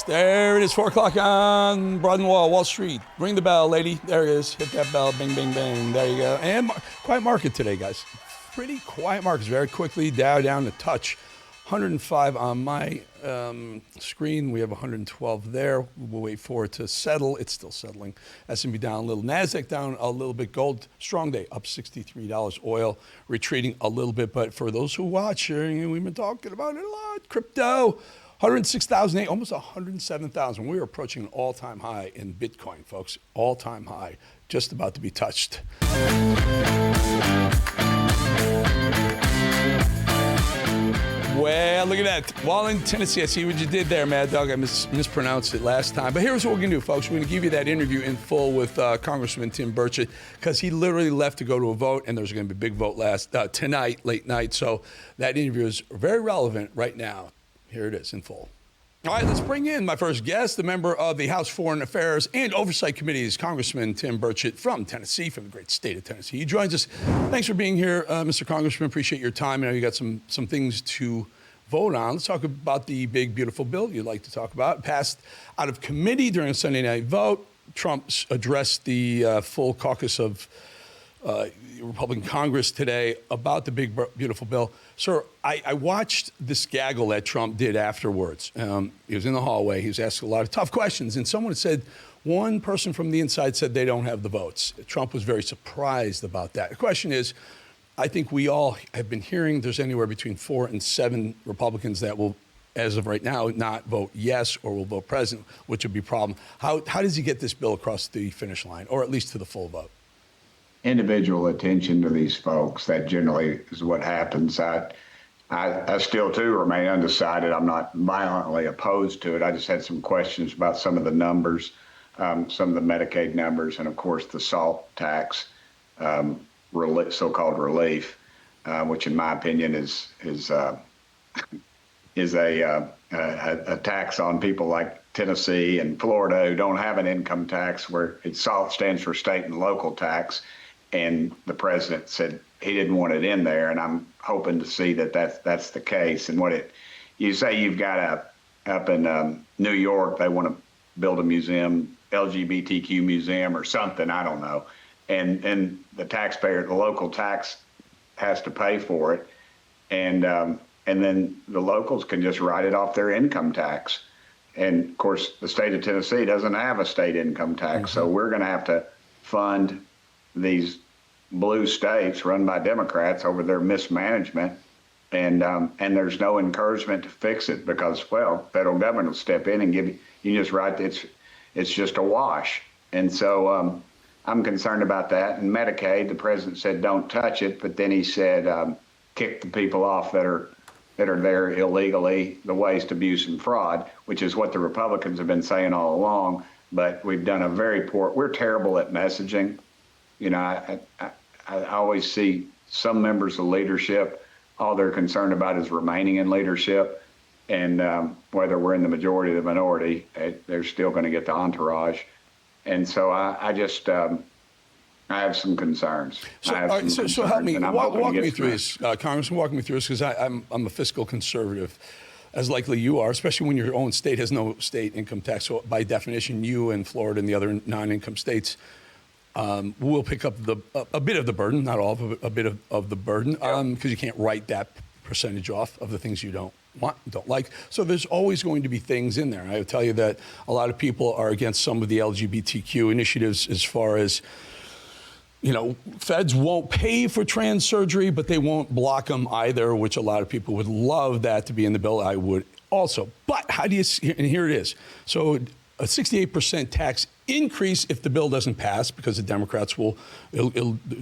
There it is, 4 o'clock on Wall Street. Ring the bell, lady. There it is. Hit that bell. Bing, bing, bing. There you go. And quiet market today, guys. Pretty quiet markets. Very quickly, Dow down a touch. 105 on my screen. We have 112 there. We'll wait for it to settle. It's still settling. S&P down a little. NASDAQ down a little bit. Gold, strong day, up $63. Oil retreating a little bit. But for those who watch, we've been talking about it a lot. Crypto, 106,008, almost 107,000. We are approaching an all-time high in Bitcoin, folks. All-time high, just about to be touched. Well, look at that. Walling, Tennessee. I see what you did there, Mad Dog. I mispronounced it last time. But here's what we're going to do, folks. We're going to give you that interview in full with Congressman Tim Burchett, because he literally left to go to a vote, and there's going to be a big vote tonight, late night. So that interview is very relevant right now. Here it is in full. All right, let's bring in my first guest, the member of the House Foreign Affairs and Oversight Committees, Congressman Tim Burchett from Tennessee, from the great state of Tennessee. He joins us. Thanks for being here, Mr. Congressman. Appreciate your time. I know you got some things to vote on. Let's talk about the big, beautiful bill you'd like to talk about. Passed out of committee during a Sunday night vote. Trump addressed the full caucus of Republican Congress today about the big, beautiful bill. Sir, I watched this gaggle that Trump did afterwards. He was in the hallway. He was asking a lot of tough questions. And someone said, one person from the inside said they don't have the votes. Trump was very surprised about that. The question is, I think we all have been hearing there's anywhere between 4 and 7 Republicans that will, as of right now, not vote yes or will vote present, which would be a problem. How does he get this bill across the finish line, or at least to the full vote? Individual attention to these folks. That generally is what happens. I still, too, remain undecided. I'm not violently opposed to it. I just had some questions about some of the numbers, some of the Medicaid numbers, and, of course, the SALT tax, so-called relief, which, in my opinion, is a tax on people like Tennessee and Florida who don't have an income tax, where SALT stands for state and local tax. And the president said he didn't want it in there, and I'm hoping to see that that's the case. And you say you've got up in New York, they want to build a museum, LGBTQ museum or something, I don't know. And the taxpayer, the local tax has to pay for it. And then the locals can just write it off their income tax. And of course, the state of Tennessee doesn't have a state income tax. Mm-hmm. So we're going to have to fund these blue states run by Democrats over their mismanagement, and there's no encouragement to fix it because, well, federal government will step in and give you just right. It's just a wash, and so I'm concerned about that. And Medicaid, the president said don't touch it, but then he said kick the people off that are there illegally, the waste, abuse, and fraud, which is what the Republicans have been saying all along. But we've done we're terrible at messaging. You know, I always see some members of leadership, all they're concerned about is remaining in leadership. And whether we're in the majority or the minority, they're still going to get the entourage. And so I have some concerns. So help me, walk me through this, Congressman, walk me through this, because I'm a fiscal conservative, as likely you are, especially when your own state has no state income tax. So by definition, you and Florida and the other non-income states will pick up a bit of the burden, not all, but a bit of the burden, because you can't write that percentage off of the things you don't like. So there's always going to be things in there. I will tell you that a lot of people are against some of the LGBTQ initiatives, as far as, feds won't pay for trans surgery, but they won't block them either, which a lot of people would love that to be in the bill. I would also. But how do you, and here it is. So a 68% tax increase if the bill doesn't pass, because the Democrats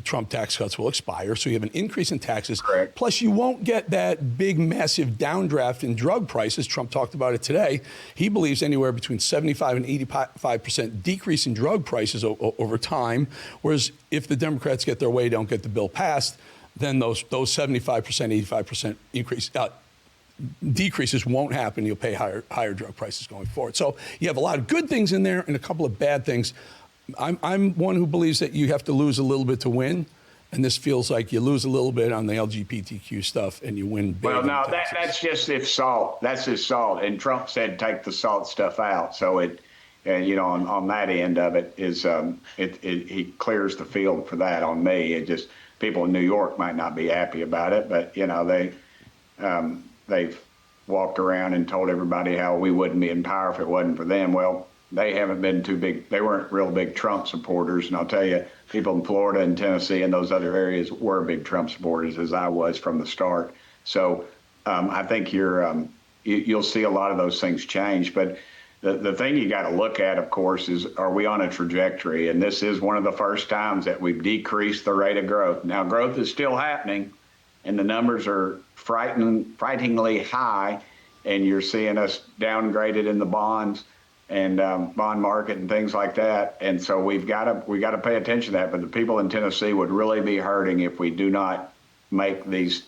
Trump tax cuts will expire. So you have an increase in taxes. Correct. Plus you won't get that big, massive downdraft in drug prices. Trump talked about it today. He believes anywhere between 75 and 85% decrease in drug prices over time. Whereas if the Democrats get their way, don't get the bill passed, then those 75%, 85% increase, decreases won't happen. You'll pay higher drug prices going forward. So you have a lot of good things in there and a couple of bad things. I'm one who believes that you have to lose a little bit to win. And this feels like you lose a little bit on the LGBTQ stuff and you win big. Well, no, in Texas. that's just if SALT. That's his SALT. And Trump said take the SALT stuff out. So on that end of it is he clears the field for that on me. It just people in New York might not be happy about it, but they've walked around and told everybody how we wouldn't be in power if it wasn't for them. Well, they haven't been too big. They weren't real big Trump supporters. And I'll tell you, people in Florida and Tennessee and those other areas were big Trump supporters, as I was from the start. So I think you'll see a lot of those things change. But the thing you got to look at, of course, is are we on a trajectory? And this is one of the first times that we've decreased the rate of growth. Now, growth is still happening, and the numbers are frighteningly high, and you're seeing us downgraded in the bonds and bond market and things like that. And so we got to pay attention to that. But the people in Tennessee would really be hurting if we do not make these.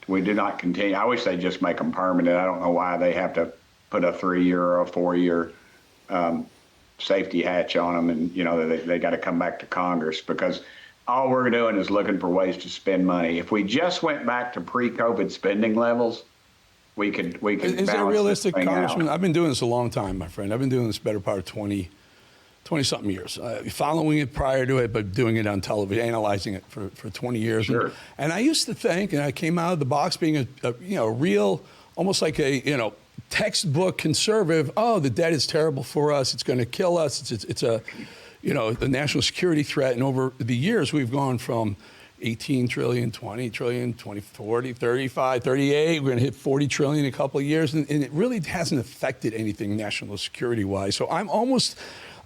We do not continue. I wish they'd just make them permanent. I don't know why they have to put a 3-year or a 4-year safety hatch on them, and they got to come back to Congress, because all we're doing is looking for ways to spend money. If we just went back to pre-COVID spending levels, we could. Is that realistic, Congressman? Out. I've been doing this a long time, my friend. I've been doing this better part of 20-something years. Following it prior to it, but doing it on television, analyzing it for 20 years. Sure. And I used to think, and I came out of the box being a real, almost like a textbook conservative. Oh, the debt is terrible for us. It's going to kill us. It's a the national security threat. And over the years, we've gone from 18 trillion, 20 trillion, 20, 40, 35, 38. We're going to hit 40 trillion in a couple of years. And it really hasn't affected anything national security wise. So I'm almost,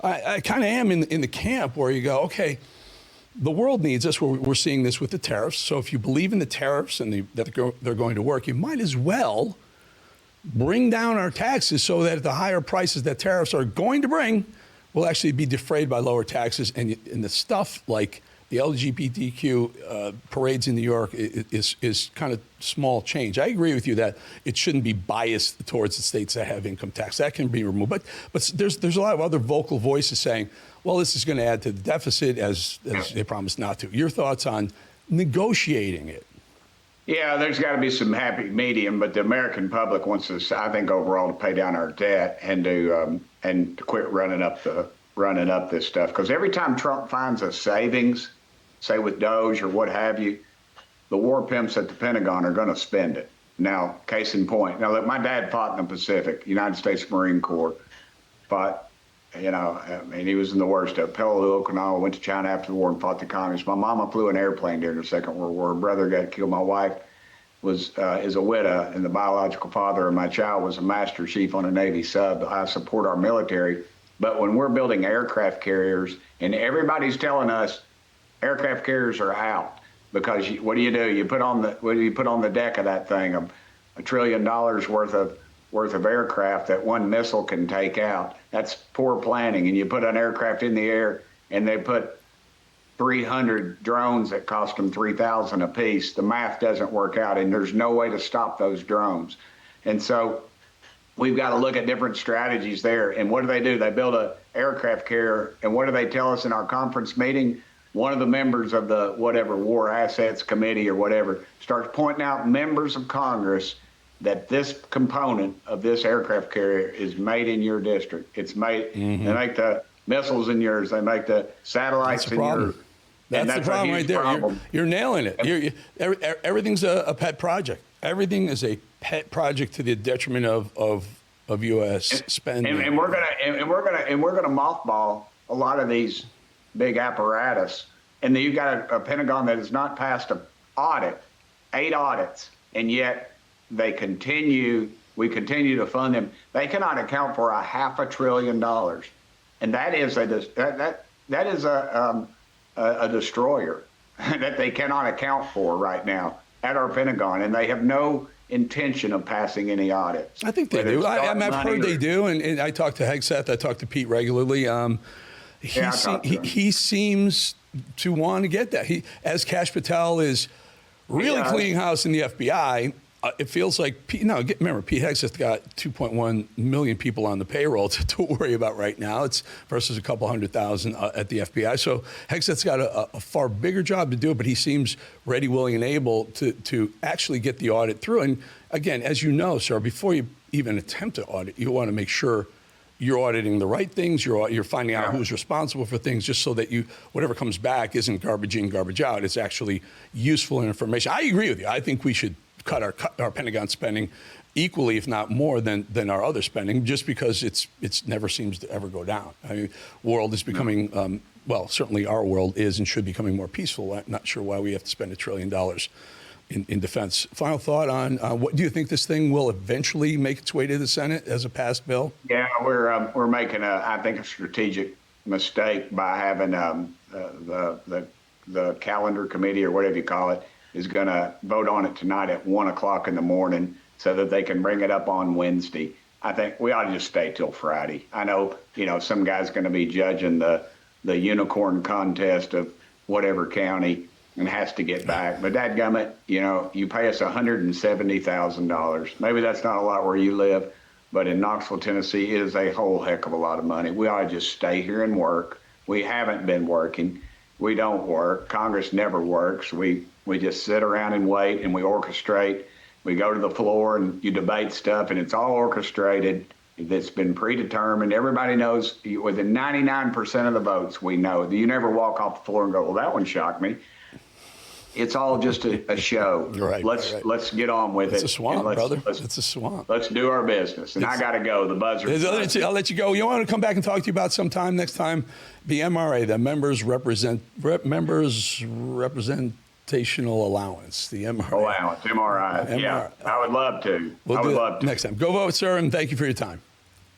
I kind of am in the camp where you go, okay, the world needs us. We're seeing this with the tariffs. So if you believe in the tariffs and that they're going to work, you might as well bring down our taxes so that the higher prices that tariffs are going to bring will actually be defrayed by lower taxes. And the stuff like the LGBTQ parades in New York is kind of small change. I agree with you that it shouldn't be biased towards the states that have income tax. That can be removed. But there's a lot of other vocal voices saying, well, this is going to add to the deficit as they promised not to. Your thoughts on negotiating it? Yeah, there's got to be some happy medium, but the American public wants us, I think, overall, to pay down our debt and to quit running up this stuff. Because every time Trump finds a savings, say with Doge or what have you, the war pimps at the Pentagon are going to spend it. Now, case in point. Now, look, my dad fought in the Pacific, United States Marine Corps, fought. He was in the worst of it. Peleliu, Okinawa, went to China after the war and fought the communists. My mama flew an airplane during the Second World War. Her brother got killed. My wife is a widow, and the biological father of my child was a master chief on a Navy sub. I support our military. But when we're building aircraft carriers and everybody's telling us aircraft carriers are out, because what do? You put on the deck of that thing $1 trillion worth of aircraft that one missile can take out. That's poor planning. And you put an aircraft in the air and they put 300 drones that cost them $3,000 a piece. The math doesn't work out, and there's no way to stop those drones. And so we've got to look at different strategies there. And what do? They build an aircraft carrier, and what do they tell us in our conference meeting? One of the members of the War Assets Committee or whatever starts pointing out members of Congress that this component of this aircraft carrier is made in your district. It's made. Mm-hmm. They make the missiles in yours. They make the satellites in yours. That's the problem right there. You're nailing it. Everything's a pet project. Everything is a pet project to the detriment of U.S. spending. And we're gonna mothball a lot of these big apparatus. And then you've got a Pentagon that has not passed an audit, 8 audits, and yet we continue to fund them. They cannot account for $500 billion, and that is a destroyer that they cannot account for right now at our Pentagon, and they have no intention of passing any audits. I think they do. I've heard they do, and I talk to Hegseth. I talk to Pete regularly. He seems to want to get that. As Kash Patel is really cleaning house in the FBI. it feels like, remember, Pete Hegseth's got 2.1 million people on the payroll to worry about right now. It's versus a couple 100,000 at the FBI. So Hegseth's got a far bigger job to do, but he seems ready, willing, and able to actually get the audit through. And again, as you know, sir, before you even attempt to audit, you want to make sure you're auditing the right things. You're finding out who's responsible for things, just so that whatever comes back isn't garbage in, garbage out. It's actually useful information. I agree with you. I think we should cut our Pentagon spending equally, if not more, than our other spending, just because it's never seems to ever go down. I mean, world is becoming certainly our world is and should be becoming more peaceful. I'm not sure why we have to spend $1 trillion in defense. Final thought on what do you think this thing will eventually make its way to the Senate as a passed bill? Yeah, we're making I think a strategic mistake by having the calendar committee, or whatever you call it, is going to vote on it tonight at 1 o'clock in the morning so that they can bring it up on Wednesday. I think we ought to just stay till Friday. I know, some guy's going to be judging the unicorn contest of whatever county and has to get back. But dadgummit, you pay us $170,000. Maybe that's not a lot where you live, but in Knoxville, Tennessee, it is a whole heck of a lot of money. We ought to just stay here and work. We haven't been working. We don't work. Congress never works. We just sit around and wait, and we orchestrate. We go to the floor and you debate stuff, and it's all orchestrated. That's been predetermined. Everybody knows, within 99% of the votes, we know. You never walk off the floor and go, well, that one shocked me. It's all just a show. Right, let's get on with it. It's a swamp, brother. It's a swamp. Let's do our business. And I got to go. The buzzer. I'll let you go. You want to come back and talk to you about sometime next time? The MRA, the Members Representational Allowance, the MRA. Allowance, MRI. Yeah, I would love to. I would love to. Next time. Go vote, sir, and thank you for your time.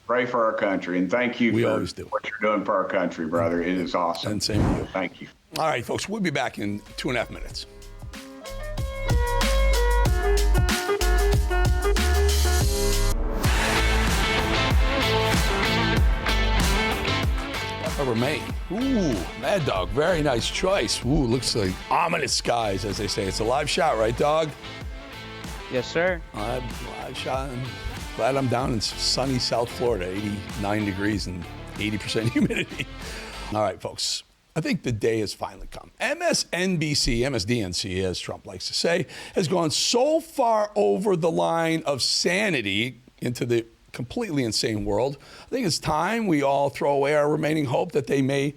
Pray for our country, and thank you for always do. what you're doing for our country, brother. It is awesome. And same to you. Thank you. All right, folks, we'll be back in 2.5 minutes. Remain. Ooh, Mad Dog, very nice choice. Ooh, looks like ominous skies, as they say. It's a live shot, right, Dog? Yes, sir. Live shot. I'm glad I'm down in sunny South Florida, 89 degrees and 80% humidity. All right, folks. I think the day has finally come. MSDNC, as Trump likes to say, has gone so far over the line of sanity into the completely insane world. I think it's time we all throw away our remaining hope that they may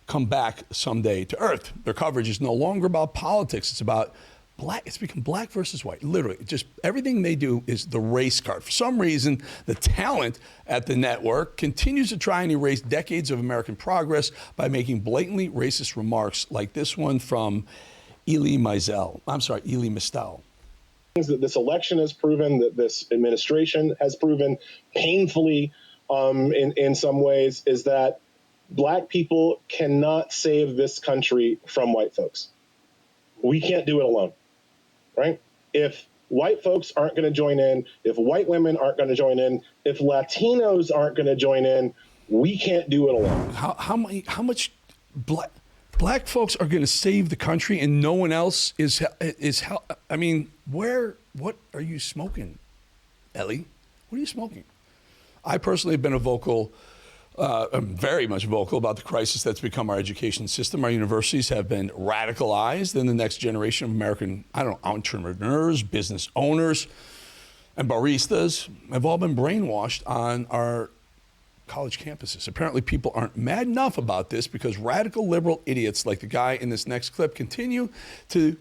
come back someday to Earth. Their coverage is no longer about politics. It's about black. It's become black versus white. Literally, just everything they do is the race card. For some reason, the talent at the network continues to try and erase decades of American progress by making blatantly racist remarks like this one from Elie Mystal. That this election has proven, that this administration has proven painfully in some ways, is that black people cannot save this country from white folks. We can't do it alone, right? If white folks aren't going to join in, if white women aren't going to join in, if Latinos aren't going to join in, we can't do it alone. How much black folks are going to save the country and no one else is I mean, what are you smoking, Ellie? What are you smoking? I personally have been I'm very much vocal about the crisis that's become our education system. Our universities have been radicalized, and the next generation of American, entrepreneurs, business owners, and baristas have all been brainwashed on our college campuses. Apparently people aren't mad enough about this because radical liberal idiots like the guy in this next clip continue to,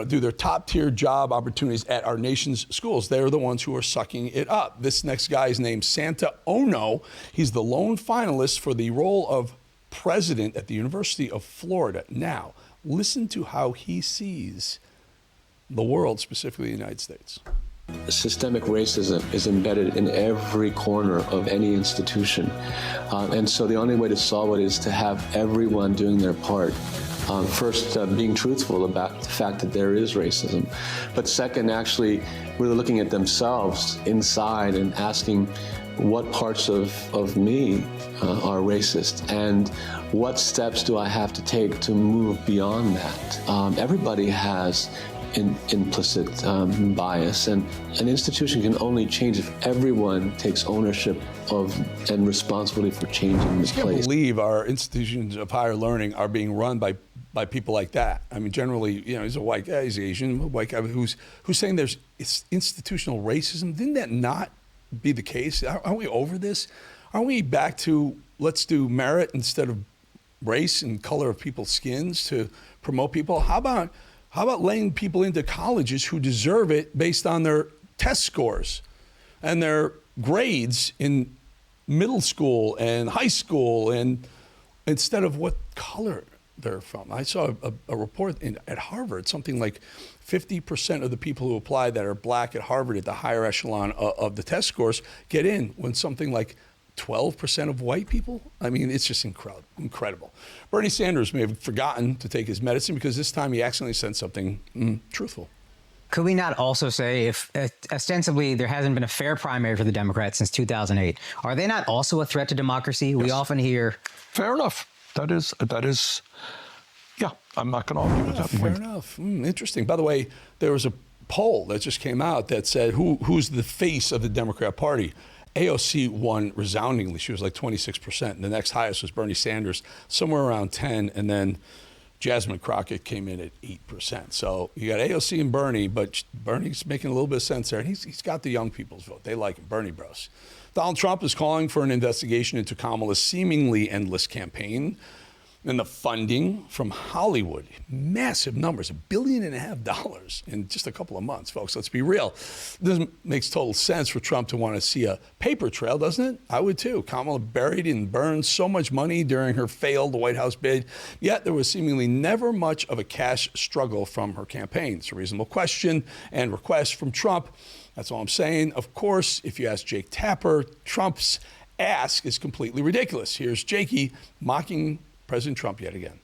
do their top tier job opportunities at our nation's schools. They're the ones who are sucking it up. This next guy is named Santa Ono. He's the lone finalist for the role of president at the University of Florida. Now, listen to how he sees the world, specifically the United States. Systemic racism is embedded in every corner of any institution. And so the only way to solve it is to have everyone doing their part. First, being truthful about the fact that there is racism. But second, actually really looking at themselves inside and asking what parts of me are racist and what steps do I have to take to move beyond that. Everybody has implicit bias. And an institution can only change if everyone takes ownership of and responsibility for changing the I can't believe our institutions of higher learning are being run by people like that. I mean, generally, he's a white guy, he's Asian, a white guy who's saying there's institutional racism. Didn't that not be the case? Aren't we over this? Aren't we back to let's do merit instead of race and color of people's skins to promote people? How about laying people into colleges who deserve it based on their test scores and their grades in middle school and high school, and instead of what color they're from? I saw a report at Harvard, something like 50% of the people who apply that are black at Harvard at the higher echelon of the test scores get in, when something like 12% of white people? I mean, it's just incredible. Bernie Sanders may have forgotten to take his medicine because this time he accidentally said something truthful. Could we not also say, if ostensibly there hasn't been a fair primary for the Democrats since 2008, are they not also a threat to democracy? Yes. We often hear... Fair enough. That is, yeah, I'm not going to argue with that. Fair enough. Interesting. By the way, there was a poll that just came out that said who's the face of the Democrat Party. AOC won resoundingly. She was like 26%. And the next highest was Bernie Sanders, somewhere around 10. And then Jasmine Crockett came in at 8%. So you got AOC and Bernie, but Bernie's making a little bit of sense there. And he's got the young people's vote. They like him, Bernie bros. Donald Trump is calling for an investigation into Kamala's seemingly endless campaign and the funding from Hollywood. Massive numbers, $1.5 billion in just a couple of months, folks. Let's be real. This makes total sense for Trump to want to see a paper trail, doesn't it? I would too. Kamala buried and burned so much money during her failed White House bid, yet there was seemingly never much of a cash struggle from her campaign. It's a reasonable question and request from Trump. That's all I'm saying. Of course, if you ask Jake Tapper, Trump's ask is completely ridiculous. Here's Jakey mocking President Trump yet again.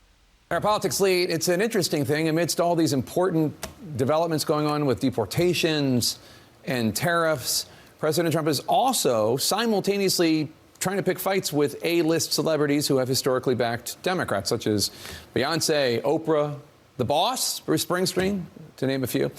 Our politics lead, it's an interesting thing amidst all these important developments going on with deportations and tariffs. President Trump is also simultaneously trying to pick fights with A-list celebrities who have historically backed Democrats, such as Beyonce, Oprah, the boss, Bruce Springsteen, to name a few.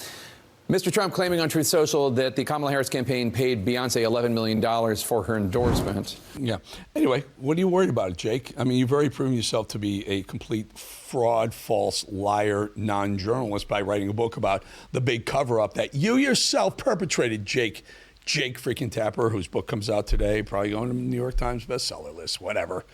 Mr. Trump claiming on Truth Social that the Kamala Harris campaign paid Beyonce $11 million for her endorsement. Yeah. Anyway, what are you worried about, Jake? I mean, you've already proven yourself to be a complete fraud, false, liar, non-journalist by writing a book about the big cover-up that you yourself perpetrated, Jake freaking Tapper, whose book comes out today, probably going to the New York Times bestseller list, whatever.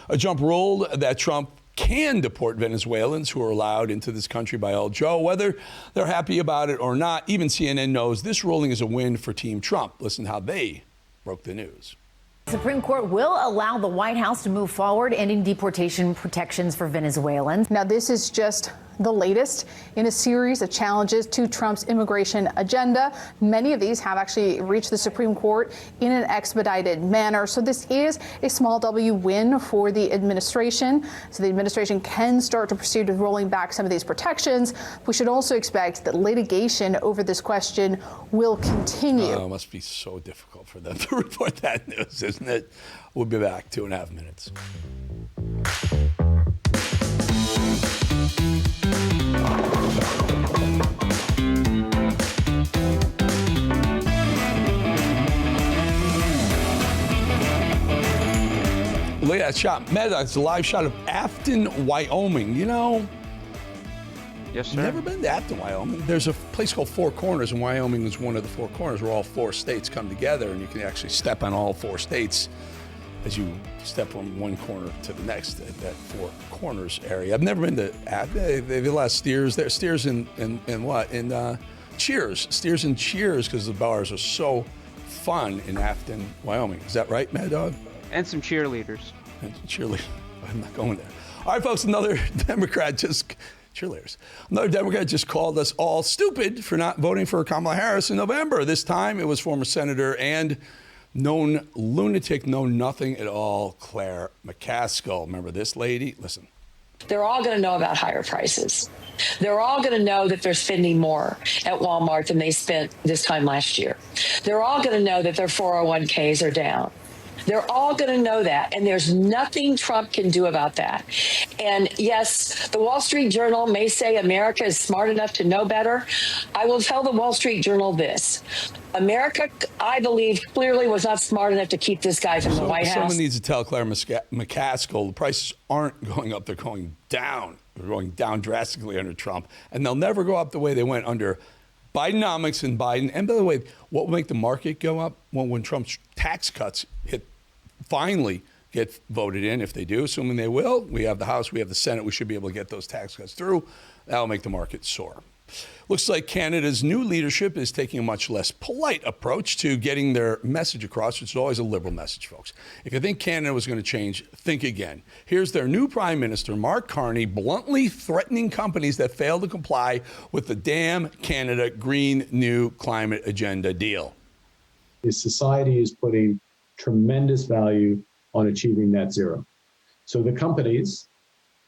A jump ruled that Trump can deport Venezuelans who are allowed into this country by El Joe, whether they're happy about it or not. Even CNN knows this ruling is a win for Team Trump. Listen to how they broke the news. The Supreme Court will allow the White House to move forward, ending deportation protections for Venezuelans. Now, this is just the latest in a series of challenges to Trump's immigration agenda. Many of these have actually reached the Supreme Court in an expedited manner. So this is a small W win for the administration. So the administration can start to proceed with rolling back some of these protections. We should also expect that litigation over this question will continue. It must be so difficult for them to report that news, isn't it? We'll be back 2.5 minutes. Look at that shot. Mad Dog, it's a live shot of Afton, Wyoming. You know, Yes, sir. never been to Afton, Wyoming. There's a place called Four Corners, and Wyoming is one of the four corners where all four states come together, and you can actually step on all four states as you step from one corner to the next at that Four Corners area. I've never been to Afton. They have a lot of steers there. Steers and what? And cheers. Steers and cheers, because the bars are so fun in Afton, Wyoming. Is that right, Mad Dog? And some cheerleaders. And cheerleaders. I'm not going there. All right, folks, another Democrat just called us all stupid for not voting for Kamala Harris in November. This time it was former Senator and known lunatic, know nothing at all, Claire McCaskill. Remember this lady? Listen. They're all going to know about higher prices. They're all going to know that they're spending more at Walmart than they spent this time last year. They're all going to know that their 401ks are down. They're all going to know that. And there's nothing Trump can do about that. And yes, the Wall Street Journal may say America is smart enough to know better. I will tell the Wall Street Journal this. America, I believe, clearly was not smart enough to keep this guy from the White House. Someone needs to tell Claire McCaskill the prices aren't going up, they're going down. They're going down drastically under Trump, and they'll never go up the way they went under Bidenomics and Biden. And by the way, what will make the market go up? Well, when Trump's tax cuts finally get voted in, if they do, assuming they will, we have the House, we have the Senate, we should be able to get those tax cuts through. That'll make the market soar. Looks like Canada's new leadership is taking a much less polite approach to getting their message across, which is always a liberal message, folks. If you think Canada was going to change, think again. Here's their new Prime Minister, Mark Carney, bluntly threatening companies that fail to comply with the damn Canada Green New Climate Agenda deal. This society is putting tremendous value on achieving net zero. So the companies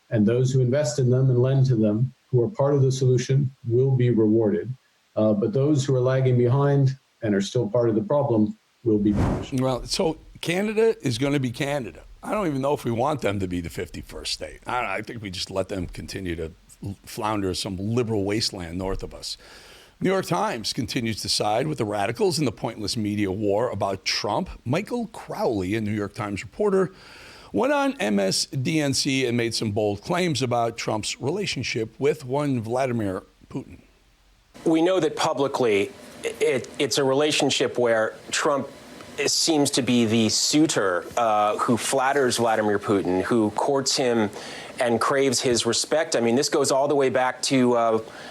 and those who invest in them and lend to them, who are part of the solution, will be rewarded. But those who are lagging behind and are still part of the problem will be punished. Well, so Canada is going to be Canada. I don't even know if we want them to be the 51st state. I think we just let them continue to flounder some liberal wasteland north of us. New York Times continues to side with the radicals in the pointless media war about Trump. Michael Crowley, a New York Times reporter, went on MSDNC and made some bold claims about Trump's relationship with one Vladimir Putin. We know that publicly it's a relationship where Trump seems to be the suitor who flatters Vladimir Putin, who courts him and craves his respect. I mean, this goes all the way back to,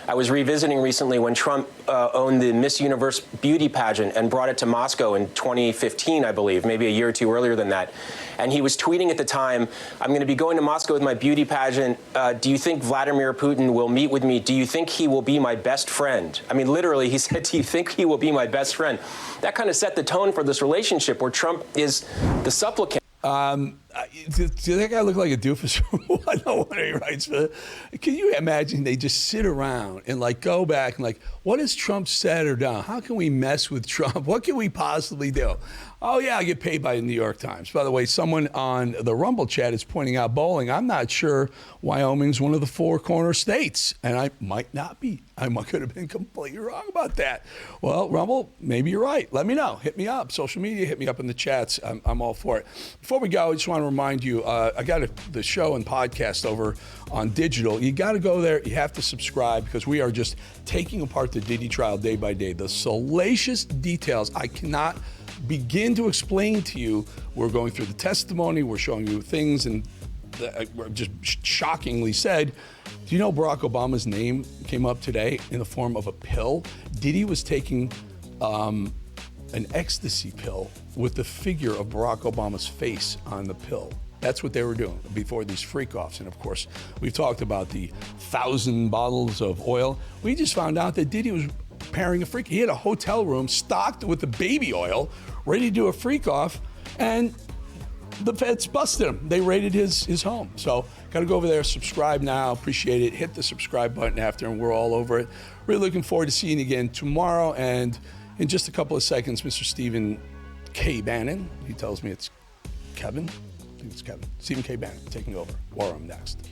I was revisiting recently when Trump owned the Miss Universe beauty pageant and brought it to Moscow in 2015, I believe, maybe a year or two earlier than that. And he was tweeting at the time, I'm going to be going to Moscow with my beauty pageant. Do you think Vladimir Putin will meet with me? Do you think he will be my best friend? I mean, literally, he said, do you think he will be my best friend? That kind of set the tone for this relationship where Trump is the supplicant. Does that guy look like a doofus? I know what he writes. But can you imagine they just sit around and like go back and like, what has Trump said or done? How can we mess with Trump? What can we possibly do? Oh, yeah, I get paid by the New York Times. By the way, someone on the Rumble chat is pointing out Bolling. I'm not sure Wyoming's one of the four corner states, and I might not be. I could have been completely wrong about that. Well, Rumble, maybe you're right. Let me know. Hit me up. Social media, hit me up in the chats. I'm all for it. Before we go, I just want to remind you, I got the show and podcast over on digital. You got to go there. You have to subscribe because we are just taking apart the Diddy trial day by day. The salacious details I cannot begin to explain to you. We're going through the testimony. We're showing you things and just shockingly said. Do you know Barack Obama's name came up today in the form of a pill? Diddy was taking an ecstasy pill with the figure of Barack Obama's face on the pill. That's what they were doing before these freak-offs. And of course, we've talked about the 1,000 bottles of oil. We just found out that Diddy was preparing a freak. He had a hotel room stocked with the baby oil, ready to do a freak-off, and the feds busted him. They raided his home. So got to go over there, subscribe now. Appreciate it. Hit the subscribe button after, and we're all over it. Really looking forward to seeing you again tomorrow. And in just a couple of seconds, Mr. Stephen K. Bannon. He tells me it's Kevin. I think it's Kevin. Stephen K. Bannon taking over. War Room next.